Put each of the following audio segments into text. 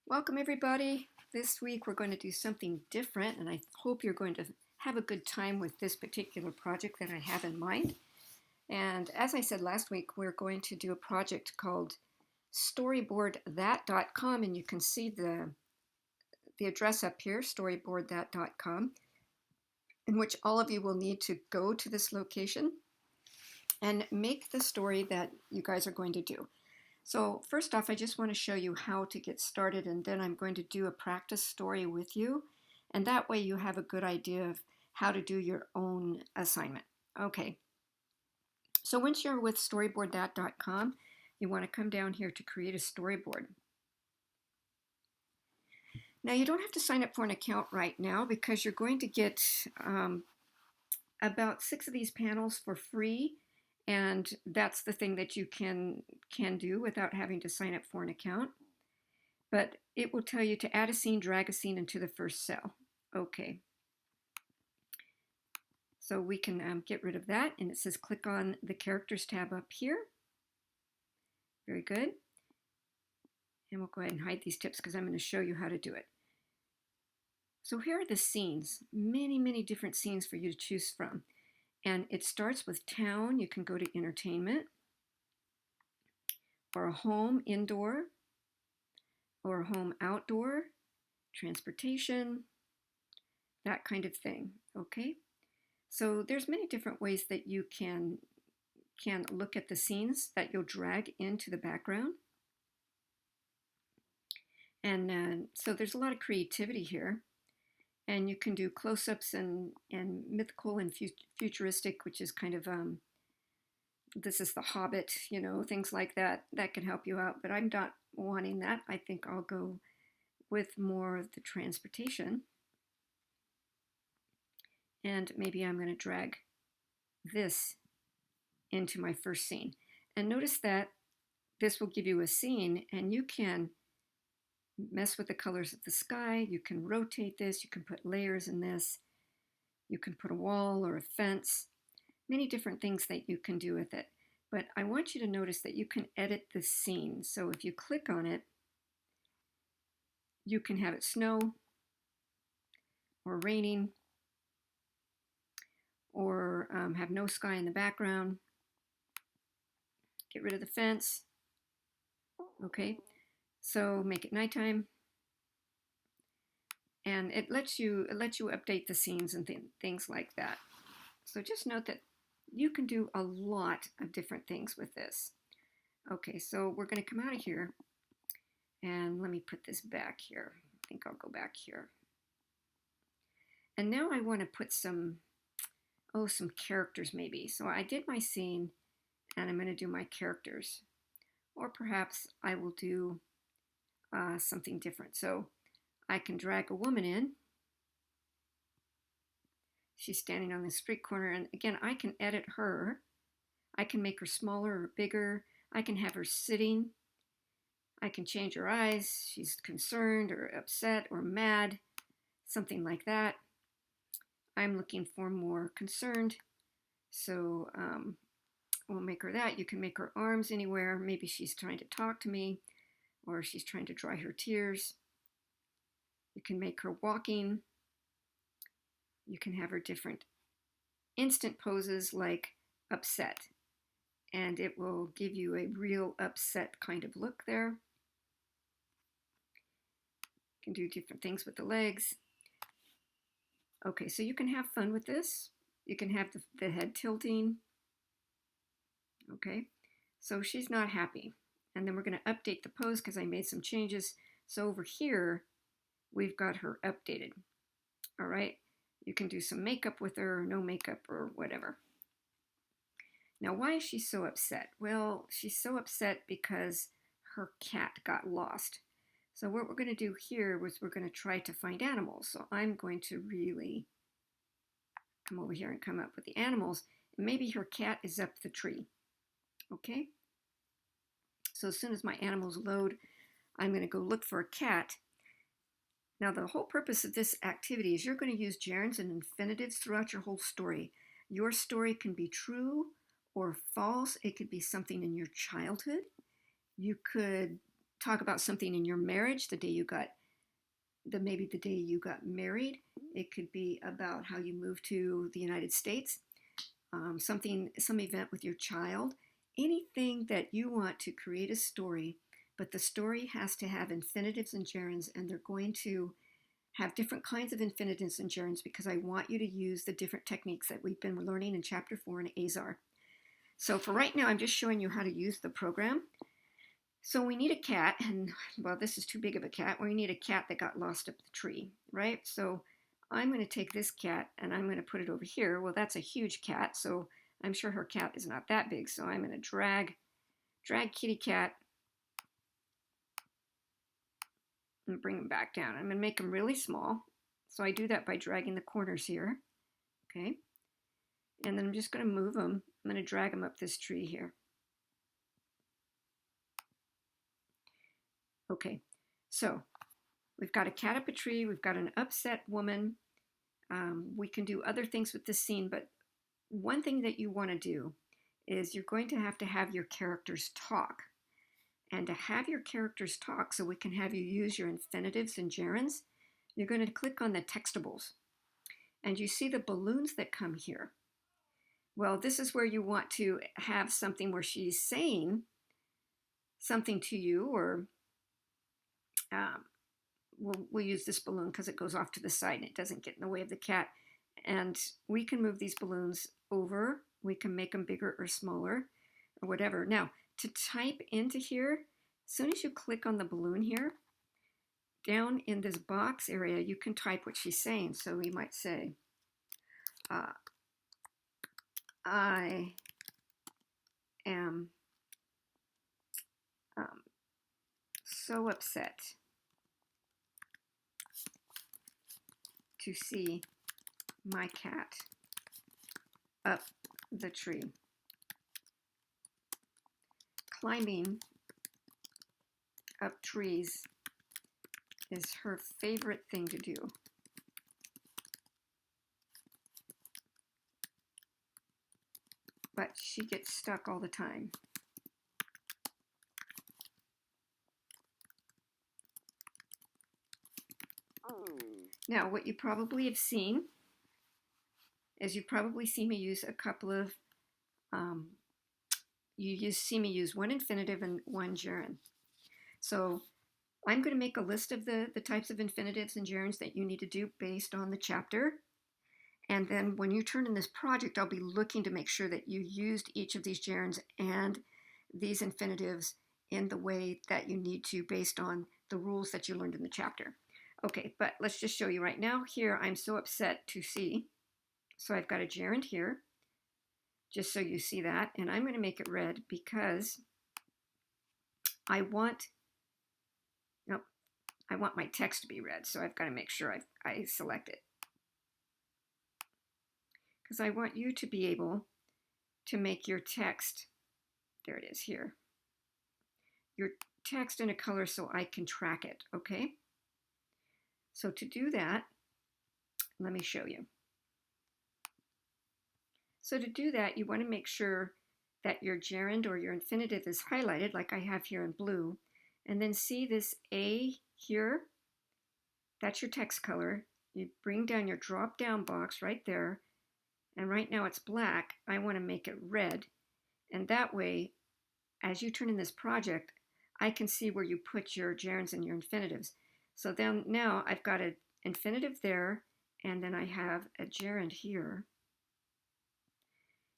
Welcome everybody. This week we're going to do something different and I hope you're going to have a good time with this particular project that I have in mind. And as I said last week, we're going to do a project called storyboardthat.com, and you can see the address up here, storyboardthat.com, in which all of you will need to go to this location and make the story that you guys are going to do. So first off, I just want to show you how to get started, and then I'm going to do a practice story with you. And that way you have a good idea of how to do your own assignment. Okay, so once you're with storyboardthat.com, you want to come down here to create a storyboard. Now you don't have to sign up for an account right now because you're going to get about 6 of these panels for free. And that's the thing that you can do without having to sign up for an account. But it will tell you to add a scene, drag a scene into the first cell. Okay. So we can get rid of that. And it says click on the characters tab up here. Very good. And we'll go ahead and hide these tips because I'm going to show you how to do it. So here are the scenes. Many, many different scenes for you to choose from. And it starts with town. You can go to entertainment, or a home indoor, or a home outdoor, transportation, that kind of thing. Okay, so there's many different ways that you can look at the scenes that you'll drag into the background. And so there's a lot of creativity here. And you can do close-ups and mythical and futuristic, which is kind of, this is The Hobbit, you know, things like that. That can help you out, but I'm not wanting that. I think I'll go with more of the transportation. And maybe I'm going to drag this into my first scene. And notice that this will give you a scene, and you can mess with the colors of the sky. You can rotate this. You can put layers in this. You can put a wall or a fence. Many different things that you can do with it. But I want you to notice that you can edit the scene. So if you click on it, you can have it snow or raining, or have no sky in the background. Get rid of the fence. Okay, so make it nighttime. And it lets you update the scenes and things like that. So just note that you can do a lot of different things with this. Okay, so we're going to come out of here, and let me put this back here. I think I'll go back here. And now I want to put some characters maybe. So I did my scene, and I'm going to do my characters. Or perhaps I will do something different. So I can drag a woman in. She's standing on the street corner, and again, I can edit her. I can make her smaller or bigger. I can have her sitting. I can change her eyes. She's concerned or upset or mad, something like that. I'm looking for more concerned, so we'll make her that. You can make her arms anywhere. Maybe she's trying to talk to me, or she's trying to dry her tears. You can make her walking. You can have her different instant poses like upset, and it will give you a real upset kind of look there. You can do different things with the legs. Okay, so you can have fun with this. You can have the head tilting. Okay, so she's not happy. And then we're going to update the pose because I made some changes. So over here, we've got her updated. All right, you can do some makeup with her, no makeup, or whatever. Now, why is she so upset? Well, she's so upset because her cat got lost. So what we're going to do here was we're going to try to find animals. So I'm going to really come over here and come up with the animals. Maybe her cat is up the tree. Okay? So as soon as my animals load, I'm going to go look for a cat. Now, the whole purpose of this activity is you're going to use gerunds and infinitives throughout your whole story. Your story can be true or false. It could be something in your childhood. You could talk about something in your marriage, the day you got maybe the day you got married. It could be about how you moved to the United States, some event with your child, anything that you want to create a story, but the story has to have infinitives and gerunds, and they're going to have different kinds of infinitives and gerunds because I want you to use the different techniques that we've been learning in Chapter 4 in Azar. So for right now, I'm just showing you how to use the program. So we need a cat, and well, this is too big of a cat. We need a cat that got lost up the tree, right? So I'm going to take this cat and I'm going to put it over here. Well, that's a huge cat, so I'm sure her cat is not that big. So I'm going to drag kitty cat and bring him back down. I'm going to make him really small. So I do that by dragging the corners here, okay? And then I'm just going to move him. I'm going to drag him up this tree here. Okay, so we've got a cat up a tree, we've got an upset woman. We can do other things with this scene, but one thing that you want to do is you're going to have your characters talk. And to have your characters talk so we can have you use your infinitives and gerunds, you're going to click on the textables. And you see the balloons that come here. Well, this is where you want to have something where she's saying something to you, or we'll use this balloon because it goes off to the side and it doesn't get in the way of the cat. And we can move these balloons over. We can make them bigger or smaller or whatever. Now, to type into here, as soon as you click on the balloon here, down in this box area, you can type what she's saying. So we might say, I am so upset to see my cat up the tree. Climbing up trees is her favorite thing to do. But she gets stuck all the time. Now, what you probably have seen is you've probably seen me use a couple of, see me use one infinitive and one gerund. So I'm going to make a list of the types of infinitives and gerunds that you need to do based on the chapter. And then when you turn in this project, I'll be looking to make sure that you used each of these gerunds and these infinitives in the way that you need to based on the rules that you learned in the chapter. Okay, but let's just show you right now. Here, I'm so upset to see. So I've got a gerund here, just so you see that. And I'm going to make it red because I want my text to be red. So I've got to make sure I select it. Because I want you to be able to make your text, there it is here, your text in a color so I can track it, okay? So to do that, let me show you. So to do that, you want to make sure that your gerund or your infinitive is highlighted like I have here in blue. And then see this A here? That's your text color. You bring down your drop down box right there. And right now it's black. I want to make it red. And that way, as you turn in this project, I can see where you put your gerunds and your infinitives. So then now I've got an infinitive there, and then I have a gerund here.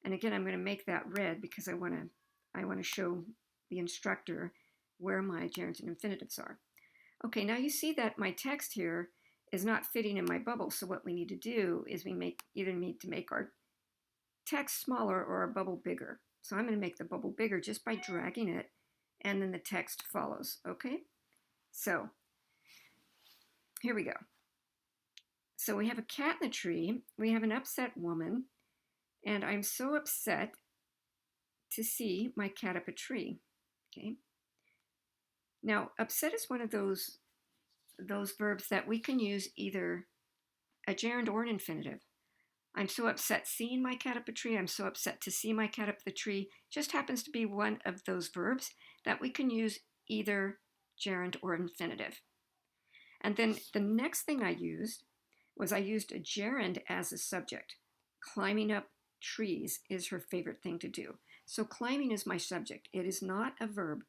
And again, I'm going to make that red because I want to show the instructor where my gerunds and infinitives are. Okay, now you see that my text here is not fitting in my bubble. So what we need to do is we either need to make our text smaller or our bubble bigger. So I'm going to make the bubble bigger just by dragging it, and then the text follows, okay? So here we go. So we have a cat in the tree, we have an upset woman, and I'm so upset to see my cat up a tree, okay? Now, upset is one of those verbs that we can use either a gerund or an infinitive. I'm so upset seeing my cat up a tree. I'm so upset to see my cat up the tree. Just happens to be one of those verbs that we can use either gerund or infinitive. And then the next thing I used was I used a gerund as a subject. Climbing up trees is her favorite thing to do. So climbing is my subject. It is not a verb,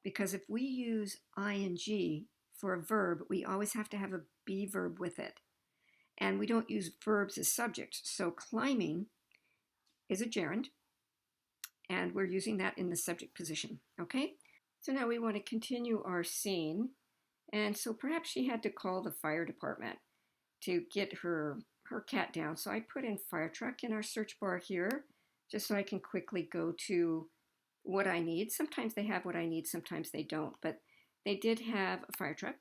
because if we use ing for a verb, we always have to have a be verb with it. And we don't use verbs as subjects. So climbing is a gerund, and we're using that in the subject position, okay? So now we want to continue our scene. And so perhaps she had to call the fire department to get her cat down. So I put in fire truck in our search bar here, just so I can quickly go to what I need. Sometimes they have what I need, sometimes they don't, but they did have a fire truck.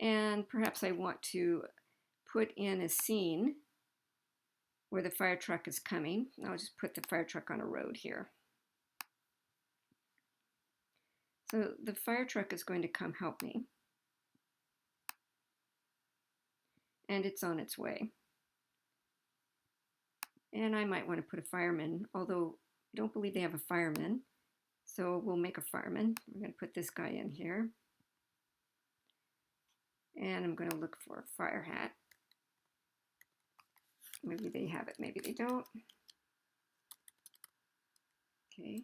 And perhaps I want to put in a scene where the fire truck is coming. I'll just put the fire truck on a road here. So the fire truck is going to come help me. And it's on its way. And I might want to put a fireman, although I don't believe they have a fireman. So we'll make a fireman. We're going to put this guy in here. And I'm going to look for a fire hat. Maybe they have it, maybe they don't. Okay,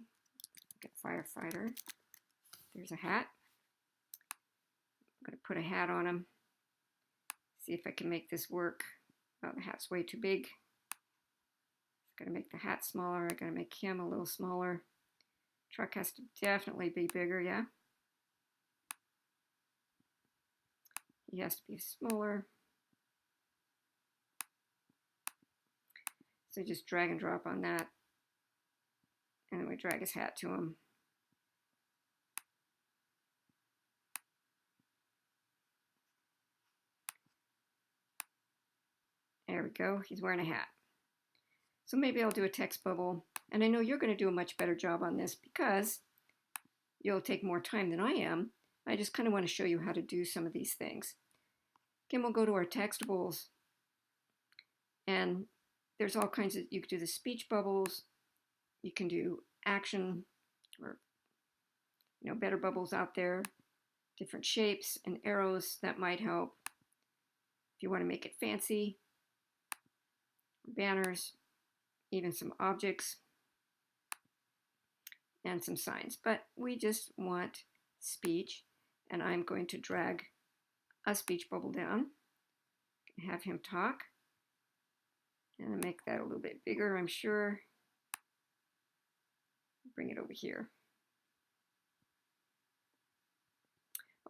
get firefighter. There's a hat. I'm going to put a hat on him. See if I can make this work. Oh, the hat's way too big. I'm going to make the hat smaller. I'm going to make him a little smaller. Truck has to definitely be bigger, yeah. He has to be smaller. So just drag and drop on that. And then we drag his hat to him. There we go, he's wearing a hat. So maybe I'll do a text bubble. And I know you're going to do a much better job on this because you'll take more time than I am. I just kind of want to show you how to do some of these things. Again, we'll go to our textables. And there's all kinds of, you can do the speech bubbles. You can do action or, better bubbles out there. Different shapes and arrows that might help. If you want to make it fancy. Banners, even some objects, and some signs. But we just want speech, and I'm going to drag a speech bubble down, have him talk, and I'll make that a little bit bigger, I'm sure. Bring it over here.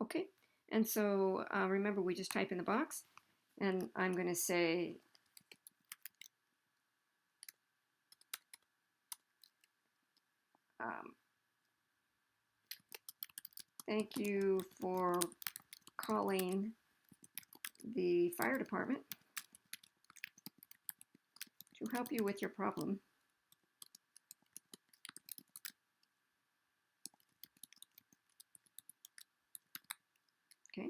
Okay, and so remember we just type in the box, and I'm going to say, thank you for calling the fire department to help you with your problem. Okay.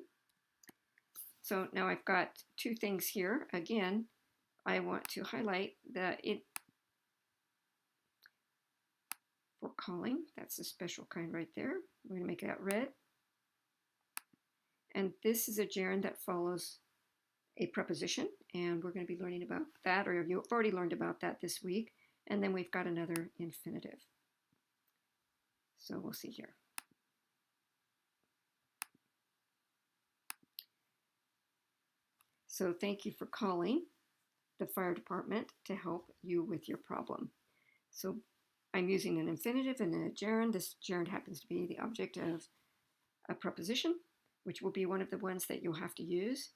So now I've got two things here. Again, I want to highlight that for calling, that's a special kind right there. We're going to make that red. And this is a gerund that follows a preposition, and we're going to be learning about that, or you've already learned about that this week. And then we've got another infinitive. So we'll see here. So thank you for calling the fire department to help you with your problem. So I'm using an infinitive and a gerund. This gerund happens to be the object of a preposition, which will be one of the ones that you'll have to use.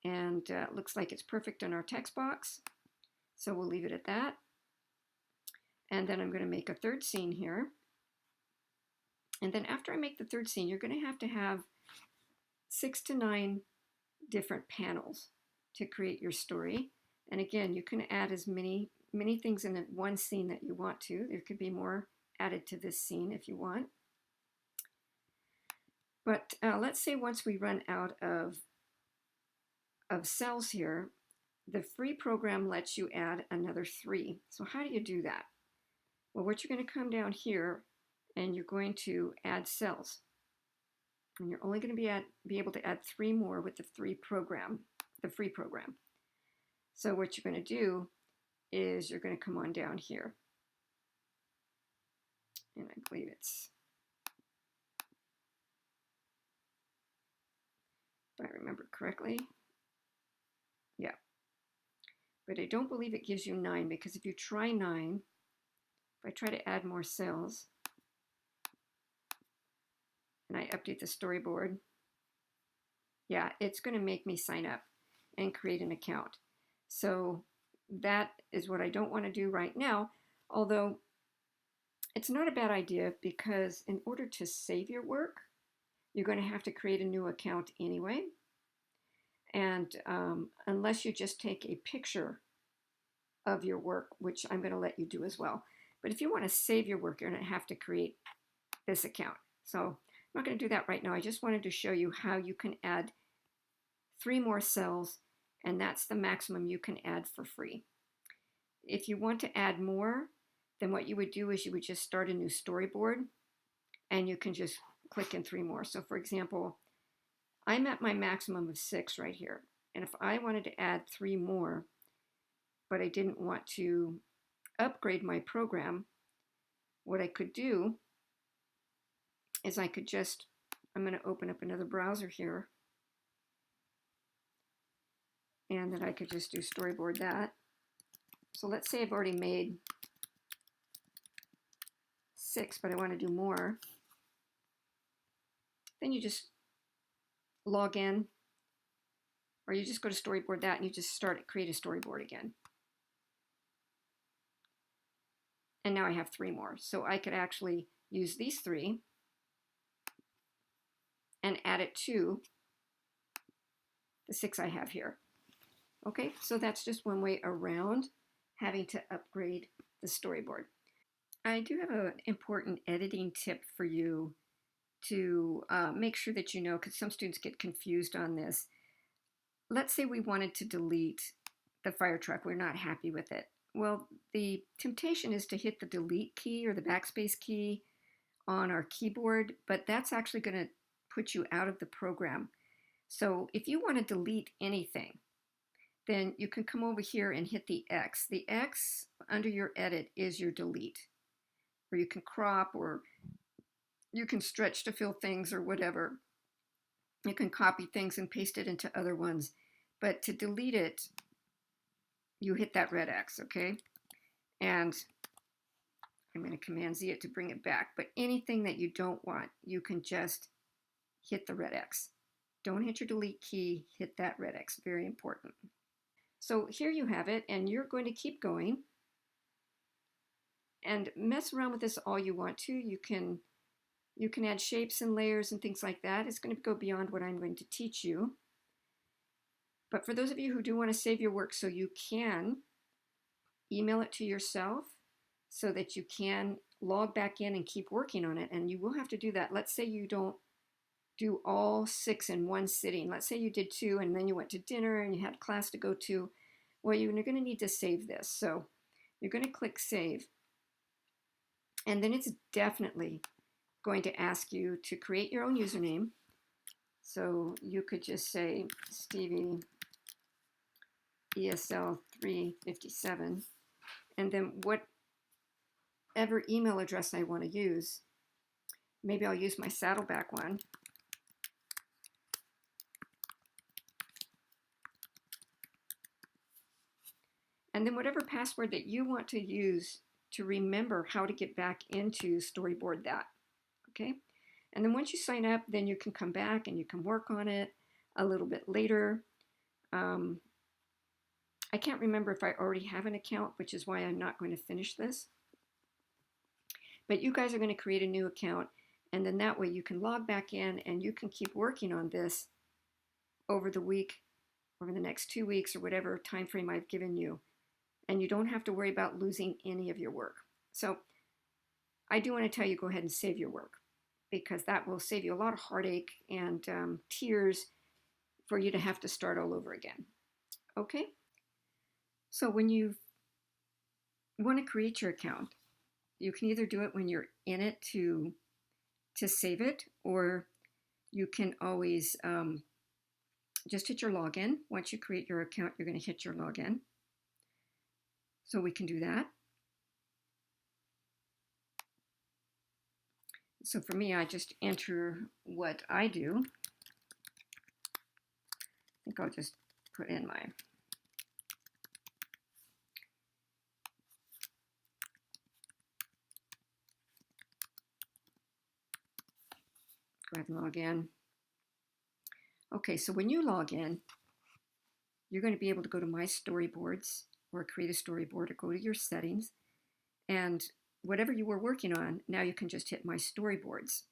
And looks like it's perfect in our text box. So we'll leave it at that. And then I'm going to make a third scene here. And then after I make the third scene, you're going to have 6 to 9 different panels to create your story. And again, you can add as many things in one scene that you want to. There could be more added to this scene if you want. But let's say once we run out of cells here, the free program lets you add another 3. So how do you do that? Well, what you're going to come down here and you're going to add cells. And you're only going to be able to add 3 more with the free program. So what you're going to do is you're going to come on down here. And I believe it's, if I remember correctly, yeah. But I don't believe it gives you 9, because if you try 9, if I try to add more cells, and I update the storyboard, yeah, it's going to make me sign up and create an account. So that is what I don't want to do right now, although it's not a bad idea, because in order to save your work, you're going to have to create a new account anyway. And unless you just take a picture of your work, which I'm going to let you do as well. But if you want to save your work, you're going to have to create this account. So I'm not going to do that right now. I just wanted to show you how you can add 3 more cells, and that's the maximum you can add for free. If you want to add more, then what you would do is you would just start a new storyboard, and you can just click in 3 more. So for example, I'm at my maximum of 6 right here. And if I wanted to add 3 more, but I didn't want to upgrade my program, what I could do is I could just, I'm going to open up another browser here, and then I could just do storyboard that. So let's say I've already made 6, but I want to do more. Then you just log in, or you just go to storyboard that, and you just create a storyboard again. And now I have 3 more. So I could actually use these 3 and add it to the 6 I have here. Okay, so that's just one way around having to upgrade the storyboard. I do have an important editing tip for you to make sure that you know, because some students get confused on this. Let's say we wanted to delete the fire truck. We're not happy with it. Well, the temptation is to hit the delete key or the backspace key on our keyboard, but that's actually going to put you out of the program. So if you want to delete anything, then you can come over here and hit the X. The X under your edit is your delete. Or you can crop, or you can stretch to fill things, or whatever. You can copy things and paste it into other ones. But to delete it, you hit that red X, okay? And I'm going to Command Z it to bring it back. But anything that you don't want, you can just hit the red X. Don't hit your delete key, hit that red X. Very important. So here you have it, and you're going to keep going and mess around with this all you want to. You can add shapes and layers and things like that. It's going to go beyond what I'm going to teach you. But for those of you who do want to save your work, so you can email it to yourself so that you can log back in and keep working on it. And you will have to do that. Let's say you don't do all 6 in one sitting. Let's say you did 2 and then you went to dinner and you had class to go to. Well, you're going to need to save this. So you're going to click Save. And then it's definitely going to ask you to create your own username. So you could just say Stevie ESL 357, and then whatever email address I want to use. Maybe I'll use my Saddleback one. And then whatever password that you want to use to remember how to get back into storyboard that. Okay? And then once you sign up, then you can come back and you can work on it a little bit later. I can't remember if I already have an account, which is why I'm not going to finish this. But you guys are going to create a new account, and then that way you can log back in and you can keep working on this over the week, over the next 2 weeks, or whatever time frame I've given you. And you don't have to worry about losing any of your work. So I do want to tell you, go ahead and save your work, because that will save you a lot of heartache and tears for you to have to start all over again. Okay? So when you want to create your account, You can either do it when you're in it to save it, or you can always just hit your login. Once you create your account, you're going to hit your login. So we can do that. So for me, I just enter what I do. I think I'll just put in my go ahead and log in. Okay, so when you log in, you're going to be able to go to My Storyboards or create a storyboard, or go to your settings, and whatever you were working on, now you can just hit My Storyboards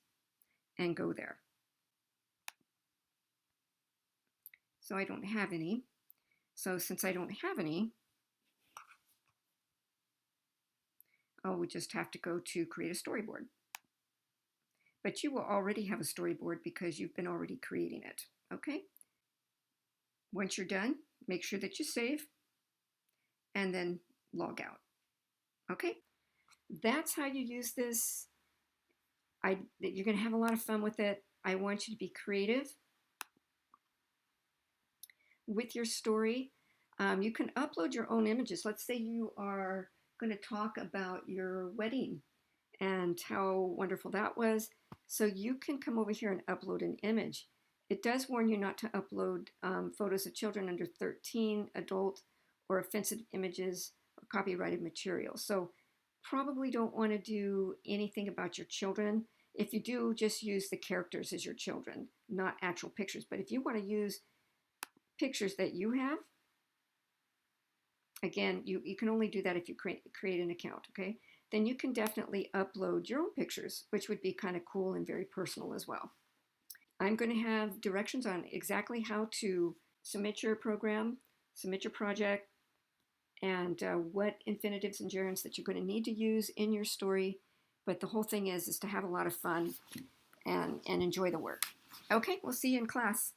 and go there. So I don't have any. So since I don't have any, we just have to go to create a storyboard. But you will already have a storyboard because you've been already creating it, okay? Once you're done, make sure that you save and then log out, okay? That's how you use this. You're gonna have a lot of fun with it. I want you to be creative with your story. You can upload your own images. Let's say you are gonna talk about your wedding and how wonderful that was. So you can come over here and upload an image. It does warn you not to upload photos of children under 13, adult, or offensive images or copyrighted material. So probably don't want to do anything about your children. If you do, just use the characters as your children, not actual pictures. But if you want to use pictures that you have, again, you can only do that if you create an account, okay? Then you can definitely upload your own pictures, which would be kind of cool and very personal as well. I'm going to have directions on exactly how to submit your program, submit your project, and what infinitives and gerunds that you're going to need to use in your story. But the whole thing is to have a lot of fun and enjoy the work. Okay, we'll see you in class.